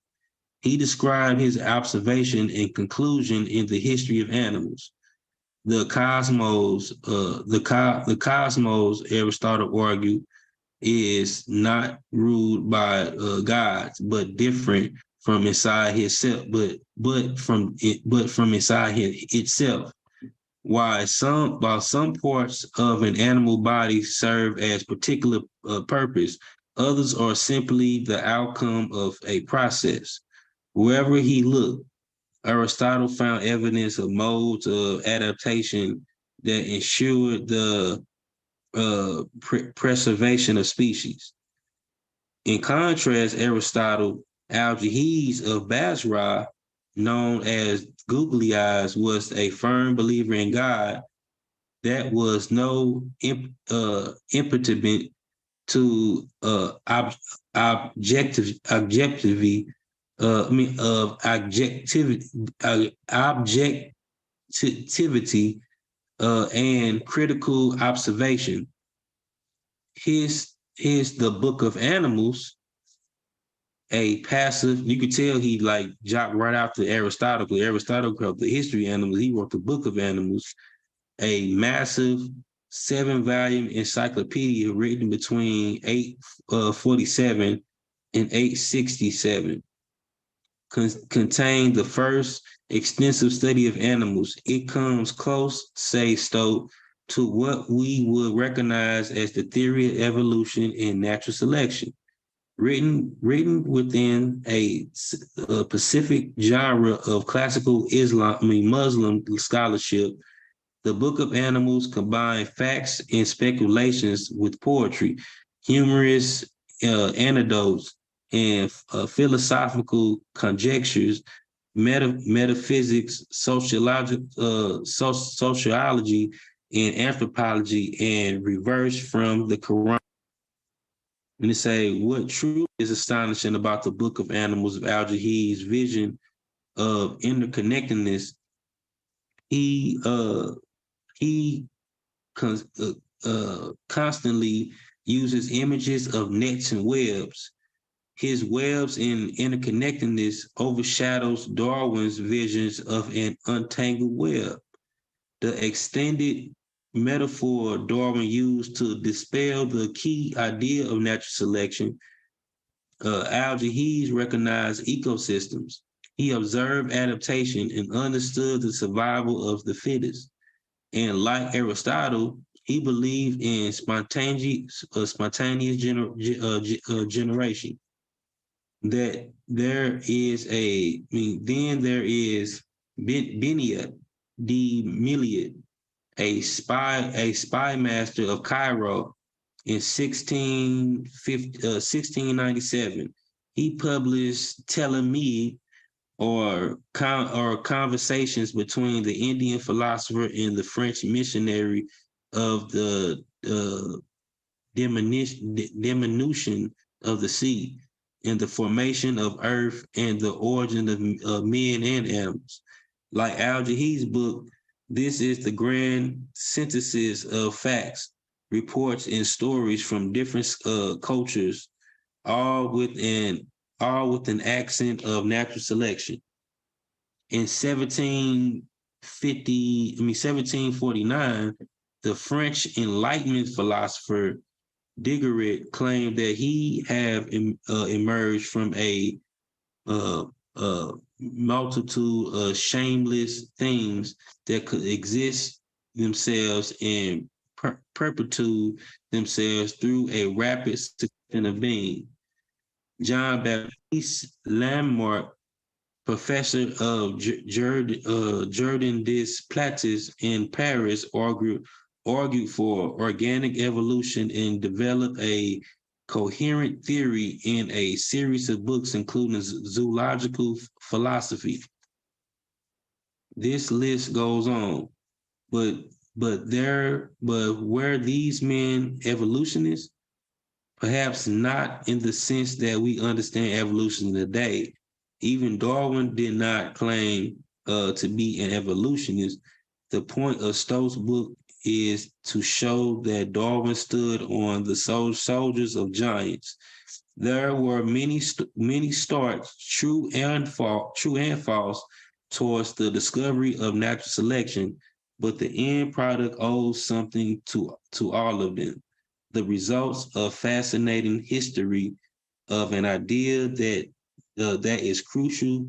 He described his observation and conclusion in the history of animals. The cosmos, Aristotle argued, is not ruled by gods, but different from inside himself, but from inside itself. While some parts of an animal body serve as particular purpose, others are simply the outcome of a process. Wherever he looked, Aristotle found evidence of modes of adaptation that ensured the preservation of species. In contrast, Aristotle, Al-Jahiz of Basra, known as Googly Eyes, was a firm believer in God that was no impediment to objectivity and critical observation. Here's the Book of Animals, a passive. You could tell he like dropped right after Aristotle. Because Aristotle wrote the history of animals. He wrote the Book of Animals, a massive 7-volume encyclopedia written between 847 and 867. Contained the first extensive study of animals. It comes close, say Stowe, to what we would recognize as the theory of evolution and natural selection. Written within a specific genre of classical Muslim scholarship, the Book of Animals combines facts and speculations with poetry, humorous anecdotes, and philosophical conjectures, metaphysics, sociology, and anthropology, and reverse from the Quran. And they say, what truly is astonishing about the Book of Animals of Al-Jahiz's vision of interconnectedness, he he constantly uses images of nets and webs. His webs and interconnectedness overshadows Darwin's visions of an untangled web. The extended metaphor Darwin used to dispel the key idea of natural selection, Al-Jahiz recognized ecosystems. He observed adaptation and understood the survival of the fittest. And like Aristotle, he believed in spontaneous generation. That there is then there is Benia de Miliad, a spy master of Cairo in 1697. He published Telemid, or conversations between the Indian philosopher and the French missionary of the diminution of the sea and the formation of earth and the origin of men and animals. Like Al-Jahiz's book, this is the grand synthesis of facts, reports, and stories from different cultures, all with an accent of natural selection. In 1749, the French Enlightenment philosopher Diderot claimed that he have emerged from a multitude of shameless things that could exist themselves and perpetuate themselves through a rapid succession of being. John Baptiste Lamarck, professor of Jardin des Plantes in Paris, argued for organic evolution and developed a coherent theory in a series of books, including zoological philosophy. This list goes on, but were these men evolutionists? Perhaps not in the sense that we understand evolution today. Even Darwin did not claim to be an evolutionist. The point of Stowe's book is to show that Darwin stood on the soldiers of giants. There were many starts, true and false, towards the discovery of natural selection, but the end product owes something to all of them. The results of fascinating history of an idea that is crucial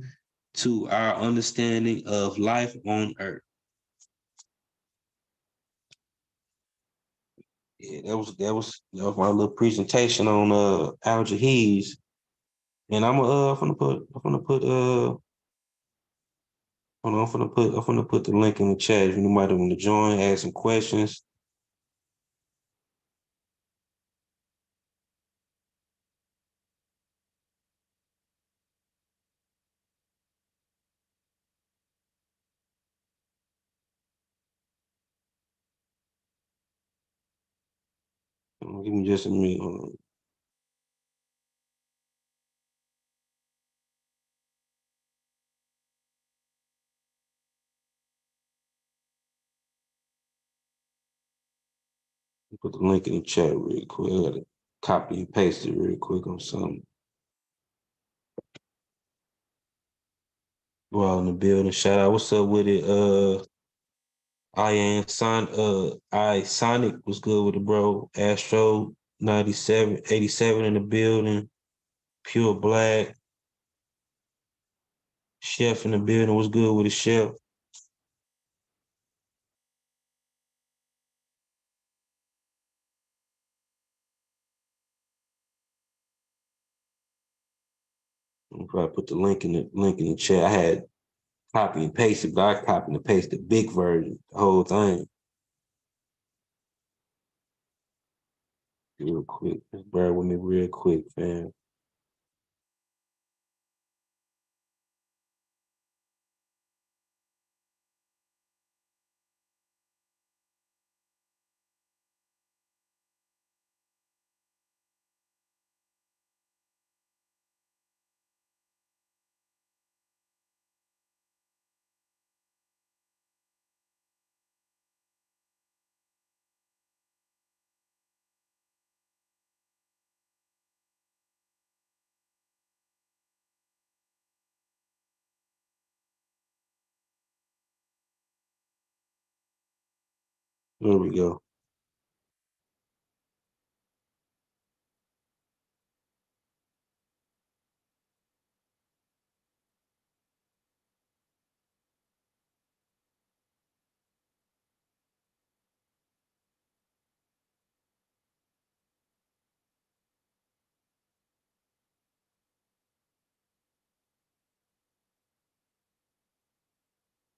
to our understanding of life on Earth. Yeah, that was my little presentation on Al-Jahiz, and I'm gonna put hold on, I'm gonna put the link in the chat if anybody want to join, ask some questions. Give me just a minute. Hold on. Put the link in the chat real quick. I gotta copy and paste it real quick on something. Go out in the building. Shout out. What's up with it? Sonic was good with it, bro. Astro 97, 87 in the building. Pure Black. Chef in the building was good with the chef. I'll probably put the link in the chat. I had copy and paste it, but I copied and pasted the big version, the whole thing. Real quick. Just bear with me real quick, fam. There we go.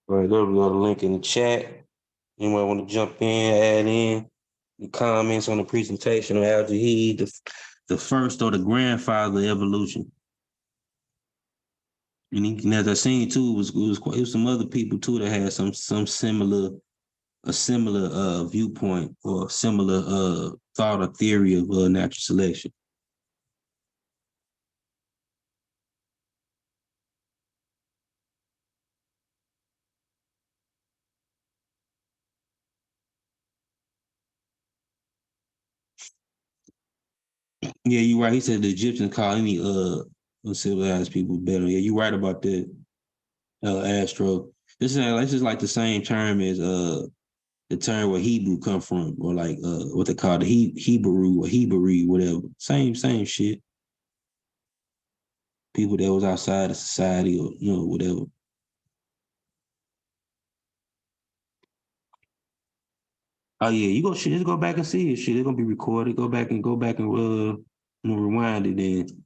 All right, there we go. The link in the chat. Anyone want to jump in, add in the comments on the presentation of Al-Jahiz, the first or the grandfather of evolution. And as I seen too, it was some other people too that had some similar a similar viewpoint or similar thought or theory of natural selection. Yeah, you're right. He said the Egyptians call any uncivilized people better. Yeah, you're right about that, Astro. This is like the same term as the term where Hebrew come from, or like what they call the Hebrew or Hebrew, whatever. Same shit. People that was outside of society or whatever. Oh yeah, you go shit. Just go back and see it. Shit, it's gonna be recorded. Go back and rewind it. Then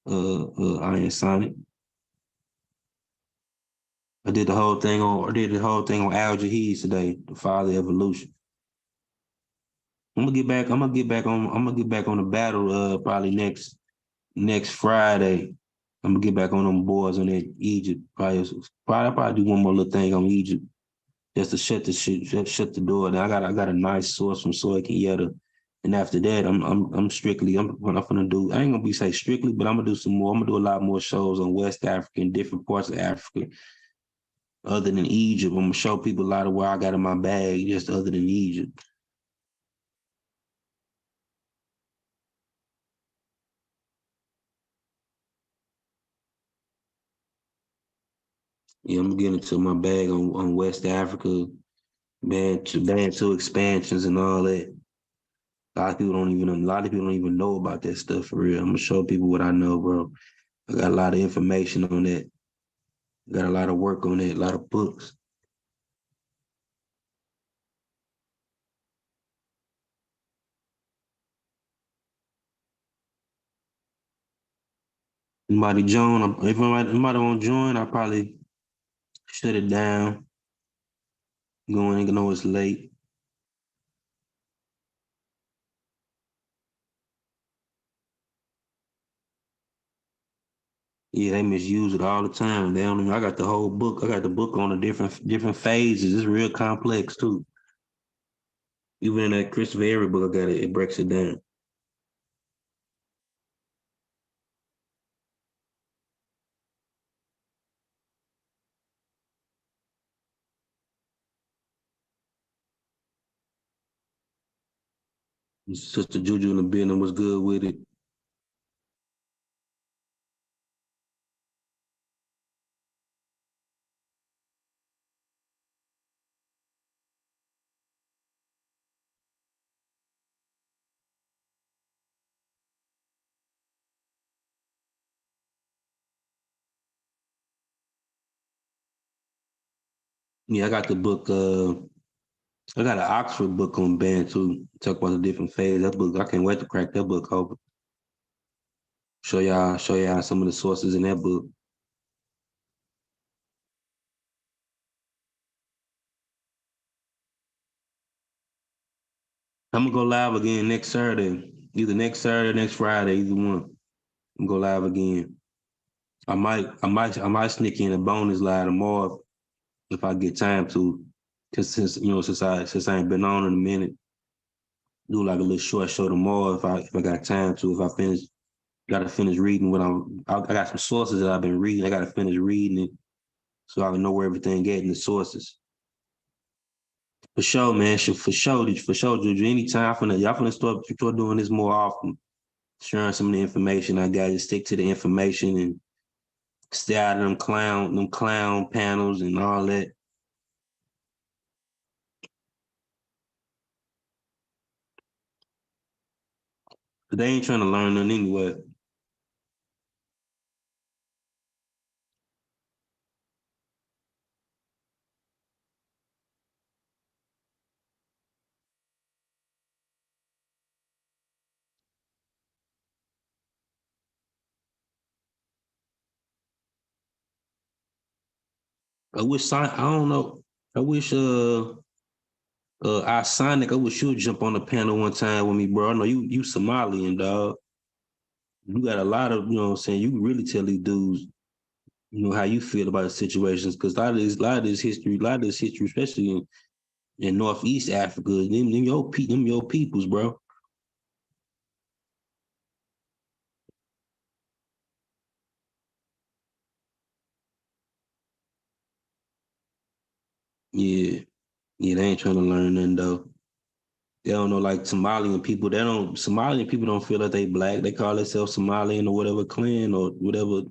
Iron Sonic. I did the whole thing on Al-Jahiz today, the father of evolution. I'm gonna get back on the battle probably next Friday. I'm gonna get back on them boys on that Egypt. Probably do one more little thing on Egypt just to shut the door. Now I got a nice source from Soy Kenyatta. And after that, I'm strictly what I'm gonna do. I ain't gonna be say strictly, but I'm gonna do some more. I'm gonna do a lot more shows on West Africa and different parts of Africa other than Egypt. I'm gonna show people a lot of where I got in my bag, just other than Egypt. Yeah, I'm getting into my bag on West Africa, Bantu expansions and all that. A lot of people don't even know about that stuff for real. I'm gonna show people what I know, bro. I got a lot of information on that. Got a lot of work on that, a lot of books. If anybody won't join, I probably shut it down. Going and know it's late. Yeah, they misuse it all the time. They don't even, I got the whole book. I got the book on the different phases. It's real complex too. Even in that Christopher Everett book, I got it. It breaks it down. Sister Juju in the building was good with it. Yeah, I got the book. I got an Oxford book on band too. Talk about the different phases. That book, I can't wait to crack that book open. Show y'all some of the sources in that book. I'm gonna go live again next Saturday. Either next Saturday, or next Friday, either one. I'm gonna go live again. I might sneak in a bonus live tomorrow if I get time to. Cause since I ain't been on in a minute, do like a little short show tomorrow if I got time to. If I finish, gotta finish reading I got some sources that I've been reading. I gotta finish reading it so I can know where everything at in the sources. For sure, man. For sure, Juju. Anytime y'all finna start doing this more often. Sharing some of the information I got. Just stick to the information and stay out of them clown panels and all that. They ain't trying to learn nothing anyway. I don't know. I wish our Sonic, I wish you would jump on the panel one time with me, bro. I know you Somalian, dog. You got a lot of, you know what I'm saying, you can really tell these dudes, you know, how you feel about the situations. Cause a lot of this history, especially in Northeast Africa, them your peoples, bro. Yeah. Yeah, they ain't trying to learn nothing though. They don't know like Somalian people don't feel that they black. They call themselves Somalian or whatever clan or whatever,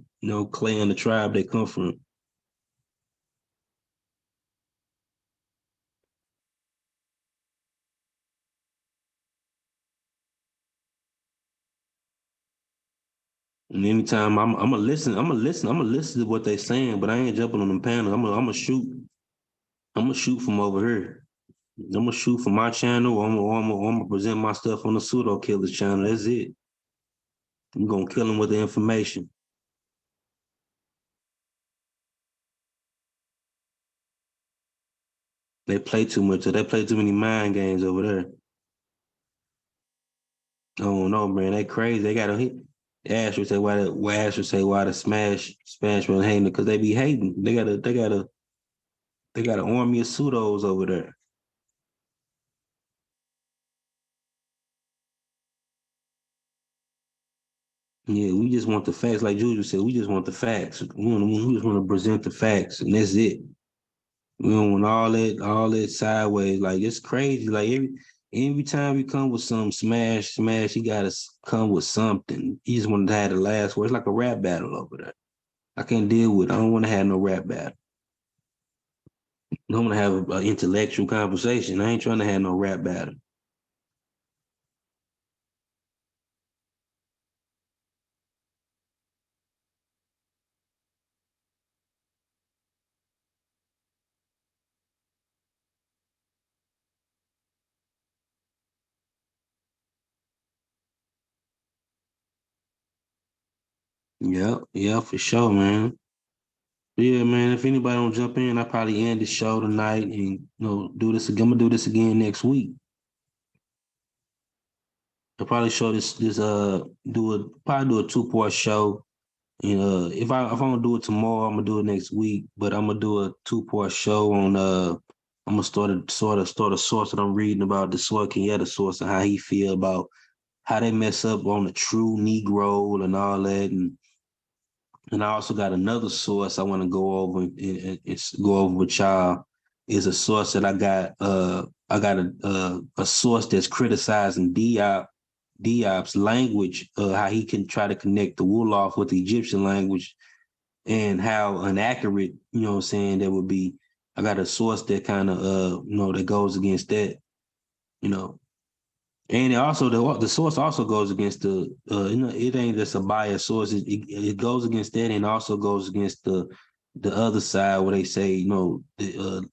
clan the tribe they come from. And anytime I'm gonna listen to what they saying, but I ain't jumping on them panels. I'm gonna shoot from over here. I'm gonna shoot from my channel. I'm gonna present my stuff on the pseudo killers channel. That's it. I'm gonna kill them with the information. They play too much. They play too many mind games over there. I don't know, man. They crazy. They got to hit. Ash would say why the smash was hating because they be hating. They got an army of pseudos over there. Yeah, we just want the facts. Like Juju said, we just want the facts. We just want to present the facts, and that's it. We don't want all that sideways. Like it's crazy. Like every time we come with some smash, he gotta come with something. He just wanted to have the last word. It's like a rap battle over there. I can't deal with it. I don't want to have no rap battle. I want to have an intellectual conversation. I ain't trying to have no rap battle. Yeah, yeah, for sure, man. Yeah, man. If anybody don't jump in, I probably end the show tonight and do this again. I'm gonna do this again next week. I'll probably show this do a 2-part show. And if I don't do it tomorrow, I'm gonna do it next week. But I'm gonna do a 2-part show on I'm gonna start a source that I'm reading about the source Kenyatta source and how he feel about how they mess up on the true Negro and all that. And I also got another source I want to go over and go over with y'all. Is a source that I got a source that's criticizing Diop's language, how he can try to connect the Wolof with the Egyptian language and how inaccurate, what I'm saying, that would be. I got a source that kind of that goes against that, you know. And it also the source also goes against it ain't just a biased source. It goes against that and also goes against the other side where they say the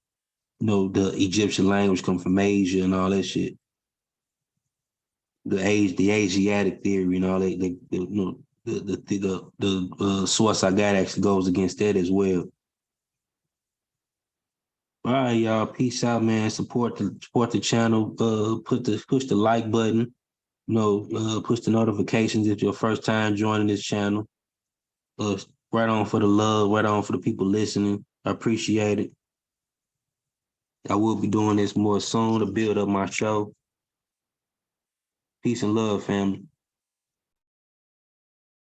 Egyptian language come from Asia and all that shit. The Asiatic theory and all that. The source I got actually goes against that as well. All right, y'all. Peace out, man. Support the channel. Push the like button. Push the notifications if your first time joining this channel. Uh, right on for the love, right on for the people listening. I appreciate it. I will be doing this more soon to build up my show. Peace and love, family.